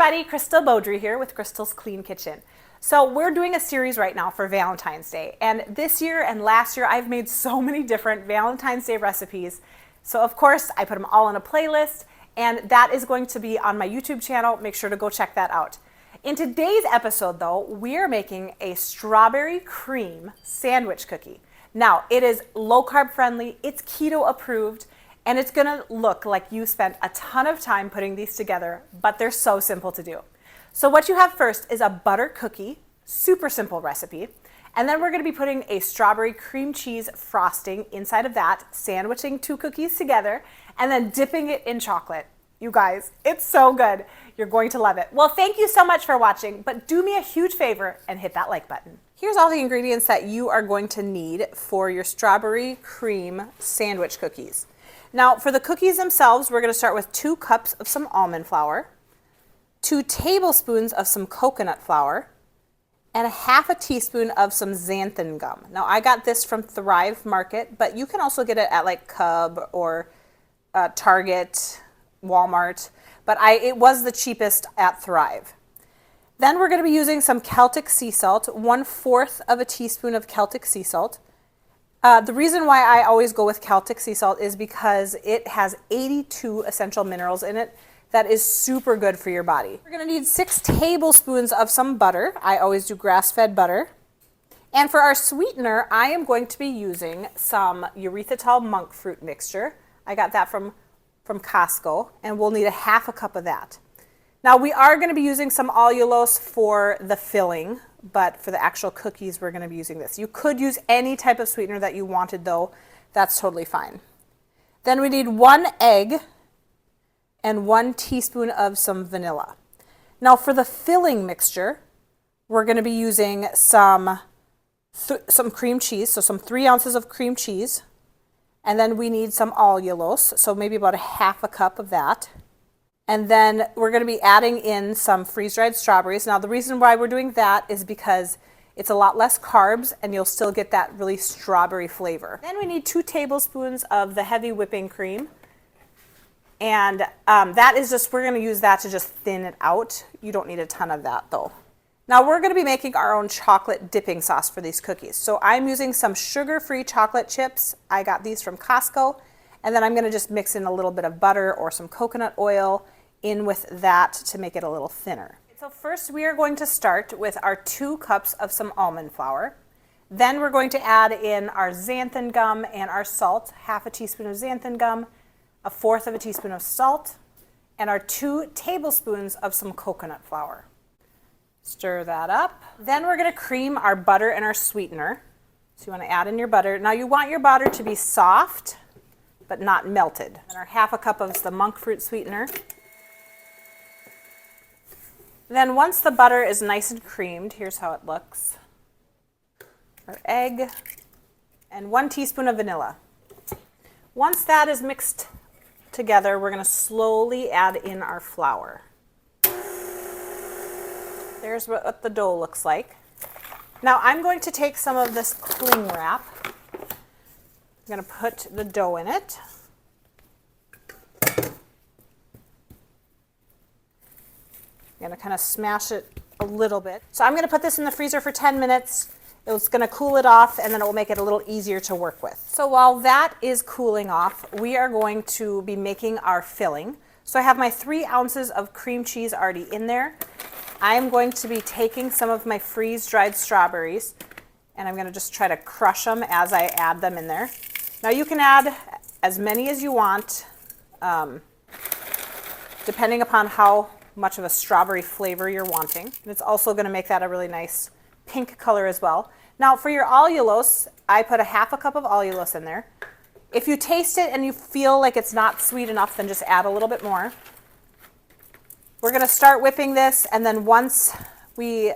everybody, Crystal Beaudry here with Crystal's Clean Kitchen. So we're doing a series right now for Valentine's Day, and this year and last year I've made so many different Valentine's Day recipes. So of course I put them all in a playlist, and that is going to be on my YouTube channel. Make sure to go check that out. In today's episode though, we are making a strawberry cream sandwich cookie. Now it is low carb friendly, it's keto approved, and it's gonna look like you spent a ton of time putting these together, but they're so simple to do. So what you have first is a butter cookie, super simple recipe, and then we're gonna be putting a strawberry cream cheese frosting inside of that, sandwiching 2 cookies together, and then dipping it in chocolate. You guys, it's so good. You're going to love it. Well, thank you so much for watching, but do me a huge favor and hit that like button. Here's all the ingredients that you are going to need for your strawberry cream sandwich cookies. Now, for the cookies themselves, we're going to start with 2 cups of some almond flour, 2 tablespoons of some coconut flour, and a half a teaspoon of some xanthan gum. Now, I got this from Thrive Market, but you can also get it at like Cub or Target, Walmart, but it was the cheapest at Thrive. Then we're going to be using some Celtic sea salt, 1/4 of a teaspoon of Celtic sea salt. The reason why I always go with Celtic sea salt is because it has 82 essential minerals in it that is super good for your body. We're going to need 6 tablespoons of some butter. I always do grass-fed butter. And for our sweetener, I am going to be using some erythritol monk fruit mixture. I got that from Costco, and we'll need a half a cup of that. Now we are going to be using some allulose for the filling, but for the actual cookies, we're going to be using this. You could use any type of sweetener that you wanted though. That's totally fine. Then we need 1 egg and 1 teaspoon of some vanilla. Now for the filling mixture, we're going to be using some cream cheese, so some 3 ounces of cream cheese. And then we need some allulose, so maybe about a half a cup of that. And then we're going to be adding in some freeze-dried strawberries. Now the reason why we're doing that is because it's a lot less carbs and you'll still get that really strawberry flavor. Then we need 2 tablespoons of the heavy whipping cream. And that is just, we're going to use that to just thin it out. You don't need a ton of that though. Now we're going to be making our own chocolate dipping sauce for these cookies. So I'm using some sugar-free chocolate chips. I got these from Costco. And then I'm going to just mix in a little bit of butter or some coconut oil in with that to make it a little thinner. So first we are going to start with our 2 cups of some almond flour. Then we're going to add in our xanthan gum and our salt, half a teaspoon of xanthan gum, 1/4 of a teaspoon of salt, and our 2 tablespoons of some coconut flour. Stir that up. Then we're going to cream our butter and our sweetener. So you want to add in your butter. Now you want your butter to be soft, but not melted. And our half a cup of the monk fruit sweetener. Then once the butter is nice and creamed, here's how it looks. Our egg and 1 teaspoon of vanilla. Once that is mixed together, we're going to slowly add in our flour. There's what the dough looks like. Now I'm going to take some of this cling wrap. I'm going to put the dough in it. I'm going to kind of smash it a little bit. So I'm going to put this in the freezer for 10 minutes. It's going to cool it off, and then it will make it a little easier to work with. So while that is cooling off, we are going to be making our filling. So I have my 3 ounces of cream cheese already in there. I'm going to be taking some of my freeze-dried strawberries, and I'm going to just try to crush them as I add them in there. Now you can add as many as you want, depending upon how much of a strawberry flavor you're wanting. And it's also going to make that a really nice pink color as well. Now for your allulose, I put a half a cup of allulose in there. If you taste it and you feel like it's not sweet enough, then just add a little bit more. We're going to start whipping this, and then once we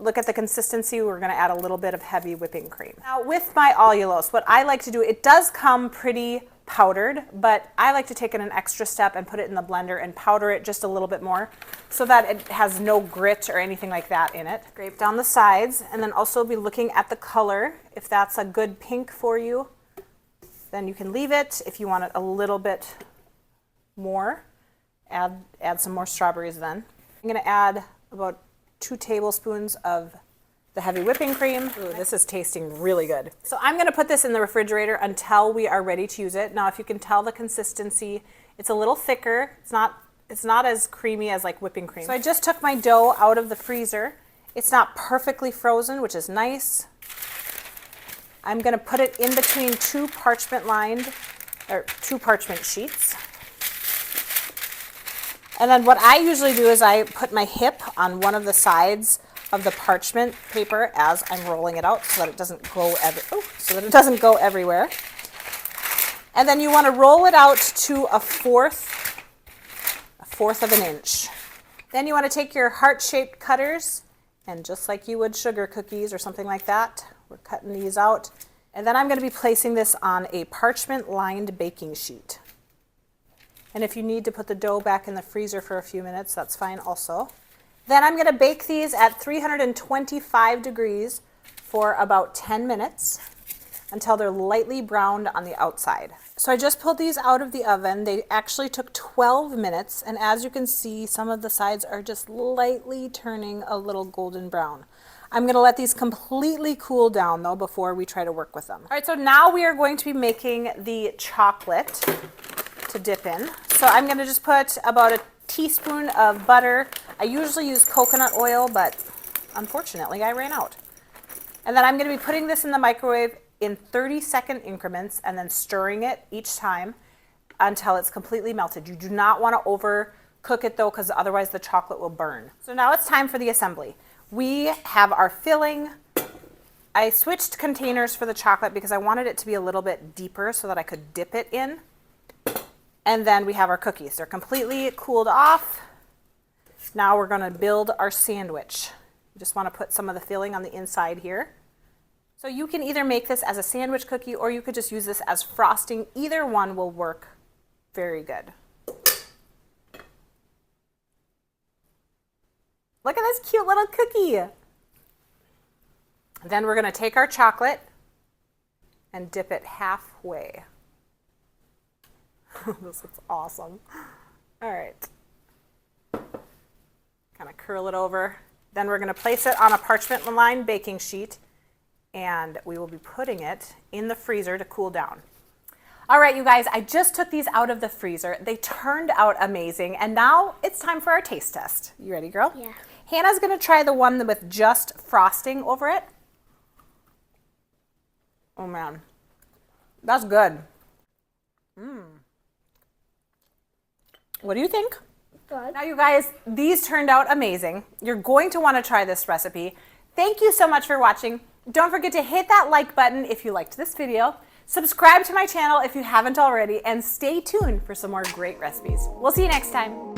look at the consistency, we're going to add a little bit of heavy whipping cream. Now with my allulose, what I like to do, it does come pretty powdered, but I like to take it an extra step and put it in the blender and powder it just a little bit more so that it has no grit or anything like that in it. Scrape down the sides, and then also be looking at the color. If that's a good pink for you, then you can leave it. If you want it a little bit more, add some more strawberries then. I'm gonna add about 2 tablespoons of the heavy whipping cream. Ooh, this is tasting really good. So I'm gonna put this in the refrigerator until we are ready to use it. Now, if you can tell the consistency, it's a little thicker. It's not as creamy as like whipping cream. So I just took my dough out of the freezer. It's not perfectly frozen, which is nice. I'm gonna put it in between 2 parchment sheets. And then what I usually do is I put my hip on one of the sides of the parchment paper as I'm rolling it out so that it doesn't go everywhere. And then you want to roll it out to a fourth of an inch. Then you want to take your heart-shaped cutters and just like you would sugar cookies or something like that, we're cutting these out. And then I'm going to be placing this on a parchment-lined baking sheet. And if you need to put the dough back in the freezer for a few minutes, that's fine also. Then I'm going to bake these at 325 degrees for about 10 minutes until they're lightly browned on the outside. So I just pulled these out of the oven. They actually took 12 minutes, and as you can see, some of the sides are just lightly turning a little golden brown. I'm going to let these completely cool down though before we try to work with them. All right, so now we are going to be making the chocolate to dip in. So I'm going to just put about a teaspoon of butter. I usually use coconut oil, but unfortunately I ran out. And then I'm going to be putting this in the microwave in 30-second increments and then stirring it each time until it's completely melted. You do not want to overcook it though, because otherwise the chocolate will burn. So now it's time for the assembly. We have our filling. I switched containers for the chocolate because I wanted it to be a little bit deeper so that I could dip it in. And then we have our cookies. They're completely cooled off. Now we're going to build our sandwich. You just want to put some of the filling on the inside here. So you can either make this as a sandwich cookie or you could just use this as frosting. Either one will work very good. Look at this cute little cookie. Then we're going to take our chocolate and dip it halfway. This looks awesome. All right. Kind of curl it over. Then we're going to place it on a parchment-lined baking sheet, and we will be putting it in the freezer to cool down. All right, you guys, I just took these out of the freezer. They turned out amazing, and now it's time for our taste test. You ready, girl? Yeah. Hannah's going to try the one with just frosting over it. Oh, man. That's good. What do you think? Good. Now, you guys, these turned out amazing. You're going to want to try this recipe. Thank you so much for watching. Don't forget to hit that like button if you liked this video. Subscribe to my channel if you haven't already, and stay tuned for some more great recipes. We'll see you next time.